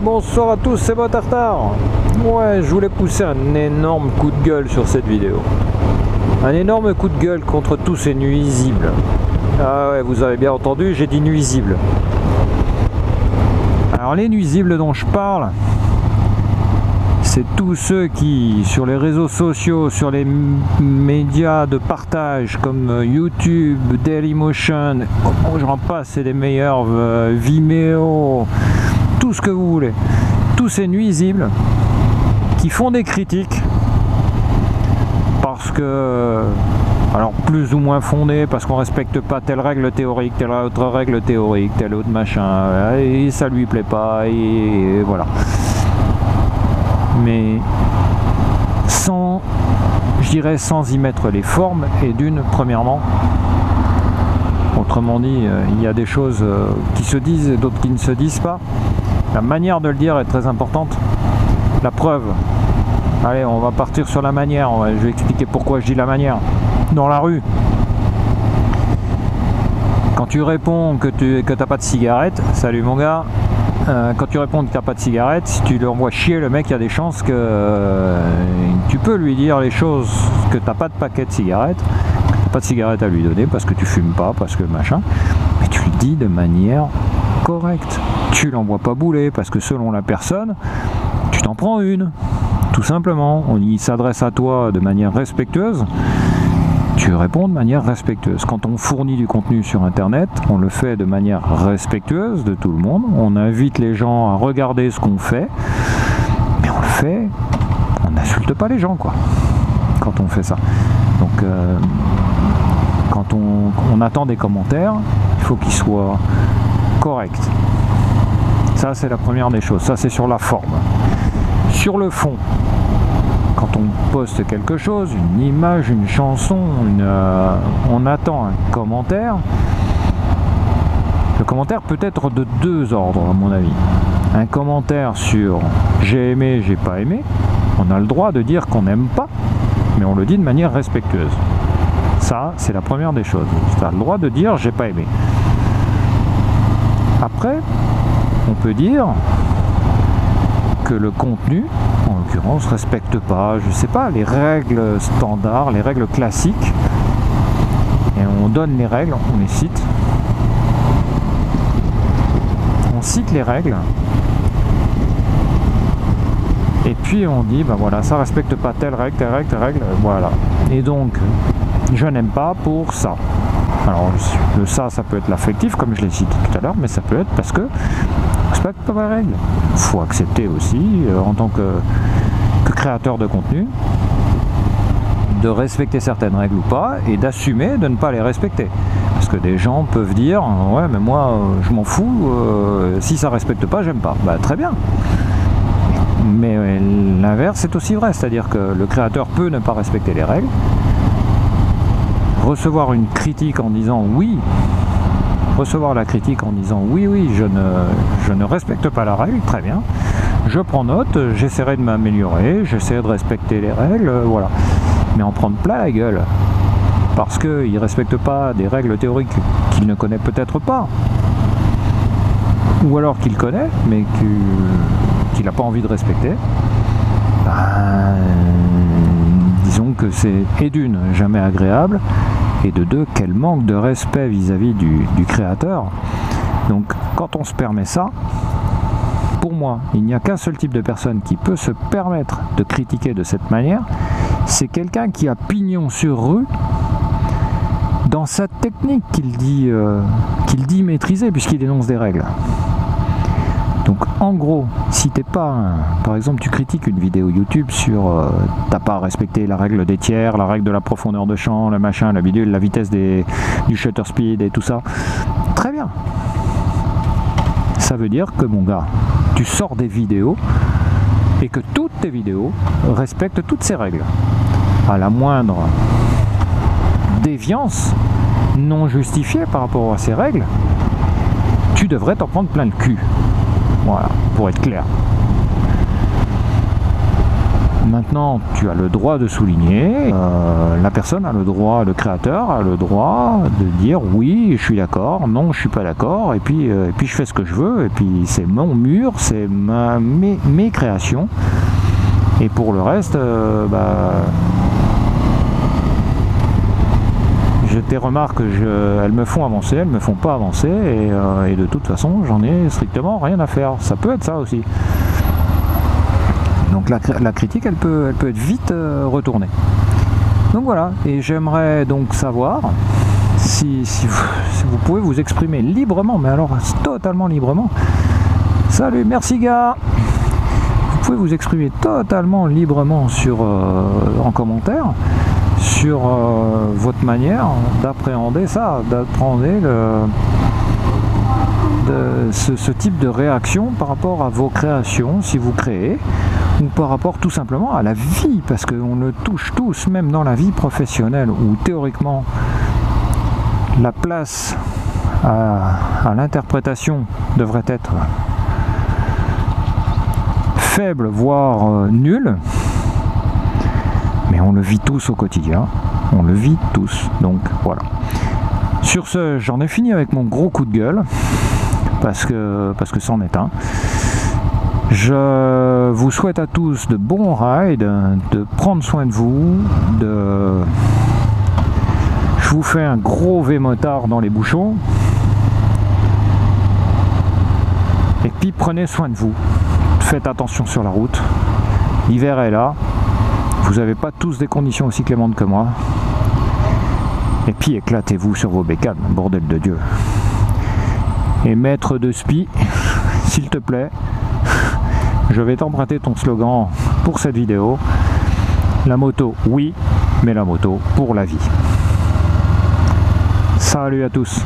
bonsoir à tous, c'est Botartare. Ouais, je voulais pousser un énorme coup de gueule sur cette vidéo. Un énorme coup de gueule contre tous ces nuisibles. Ah ouais, vous avez bien entendu, j'ai dit nuisibles. Alors les nuisibles dont je parle, c'est tous ceux qui, sur les réseaux sociaux, sur les médias de partage comme YouTube, Dailymotion, j'en passe, c'est les meilleurs, Vimeo, tout ce que vous voulez. Tous ces nuisibles qui font des critiques parce que, alors plus ou moins fondées, parce qu'on respecte pas telle règle théorique, telle autre règle théorique, tel autre machin, et ça lui plaît pas, et voilà. Mais sans, je dirais, sans y mettre les formes, et premièrement, autrement dit, il y a des choses qui se disent et d'autres qui ne se disent pas. La manière de le dire est très importante. La preuve, allez, on va partir sur la manière, je vais expliquer pourquoi je dis la manière. Dans la rue, quand tu réponds que tu n'as pas de cigarette, salut mon gars, quand tu réponds que tu n'as pas de cigarette, si tu lui envoies chier le mec, il y a des chances que tu peux lui dire les choses, que tu n'as pas de paquet de cigarettes, pas de cigarette à lui donner parce que tu fumes pas, parce que machin, mais tu le dis de manière correcte. Tu l'envoies pas bouler parce que selon la personne, tu t'en prends une, tout simplement. Il s'adresse à toi de manière respectueuse. Tu réponds de manière respectueuse. Quand on fournit du contenu sur internet, on le fait de manière respectueuse de tout le monde. On invite les gens à regarder ce qu'on fait, mais on le fait, on n'insulte pas les gens, quoi, quand on fait ça. Donc quand on attend des commentaires, il faut qu'ils soient corrects. Ça, c'est la première des choses. Ça, c'est sur la forme. Sur le fond, quand on poste quelque chose, une image, une chanson, on attend un commentaire. Le commentaire peut être de deux ordres, à mon avis. Un commentaire sur j'ai aimé, j'ai pas aimé. On a le droit de dire qu'on n'aime pas, mais on le dit de manière respectueuse. Ça, c'est la première des choses. Tu as le droit de dire j'ai pas aimé. Après, on peut dire que le contenu, en l'occurrence, respecte pas, je sais pas, les règles standards, les règles classiques, et on donne les règles, on les cite, on cite les règles, et puis on dit, ben voilà, ça respecte pas telle règle, voilà, et donc, je n'aime pas pour ça. Alors, le ça peut être l'affectif, comme je l'ai cité tout à l'heure, mais ça peut être parce que respecte pas ma règle. Il faut accepter aussi, en tant que créateur de contenu, de respecter certaines règles ou pas, et d'assumer de ne pas les respecter. Parce que des gens peuvent dire, ouais, mais moi, je m'en fous, si ça respecte pas, j'aime pas. Bah, très bien. Mais l'inverse est aussi vrai, c'est-à-dire que le créateur peut ne pas respecter les règles, recevoir une critique en disant oui, recevoir la critique en disant oui, je ne respecte pas la règle, très bien, je prends note, j'essaierai de m'améliorer, j'essaierai de respecter les règles, voilà. Mais en prendre plein la gueule, parce qu'il ne respecte pas des règles théoriques qu'il ne connaît peut-être pas, ou alors qu'il connaît, mais qu'il n'a pas envie de respecter, disons que c'est, et d'une, jamais agréable, et de deux, quel manque de respect vis-à-vis du créateur. Donc quand on se permet ça, pour moi, il n'y a qu'un seul type de personne qui peut se permettre de critiquer de cette manière, c'est quelqu'un qui a pignon sur rue dans sa technique qu'il dit maîtriser, puisqu'il énonce des règles. Donc en gros, si t'es pas par exemple tu critiques une vidéo YouTube sur t'as pas respecté la règle des tiers, la règle de la profondeur de champ, le machin, la bidule, la vitesse du shutter speed et tout ça, très bien. Ça veut dire que mon gars, tu sors des vidéos et que toutes tes vidéos respectent toutes ces règles. À la moindre déviance non justifiée par rapport à ces règles, tu devrais t'en prendre plein le cul. Voilà, pour être clair. Maintenant, tu as le droit de souligner, la personne a le droit, le créateur a le droit de dire oui, je suis d'accord, non, je suis pas d'accord, et puis je fais ce que je veux, et puis c'est mon mur, c'est mes créations, et pour le reste, je tes remarques, elles me font avancer, elles me font pas avancer, et de toute façon, j'en ai strictement rien à faire. Ça peut être ça aussi. Donc la critique, elle peut être vite retournée. Donc voilà, et j'aimerais donc savoir si vous pouvez vous exprimer librement, mais alors totalement librement. Salut, merci gars. Vous pouvez vous exprimer totalement librement en commentaire sur votre manière d'appréhender ça, d'appréhender ce type de réaction par rapport à vos créations, si vous créez, ou par rapport tout simplement à la vie, parce qu'on le touche tous, même dans la vie professionnelle, où théoriquement la place à l'interprétation devrait être faible, voire nulle, mais on le vit tous au quotidien, on le vit tous, donc voilà. Sur ce, j'en ai fini avec mon gros coup de gueule, parce que c'en est un. Je vous souhaite à tous de bons rides, de prendre soin de vous, je vous fais un gros V-motard dans les bouchons, et puis prenez soin de vous, faites attention sur la route, l'hiver est là, vous n'avez pas tous des conditions aussi clémentes que moi, et puis éclatez-vous sur vos bécanes, bordel de Dieu. Et maître de spi, s'il te plaît, je vais t'emprunter ton slogan pour cette vidéo. La moto, oui, mais la moto pour la vie. Salut à tous.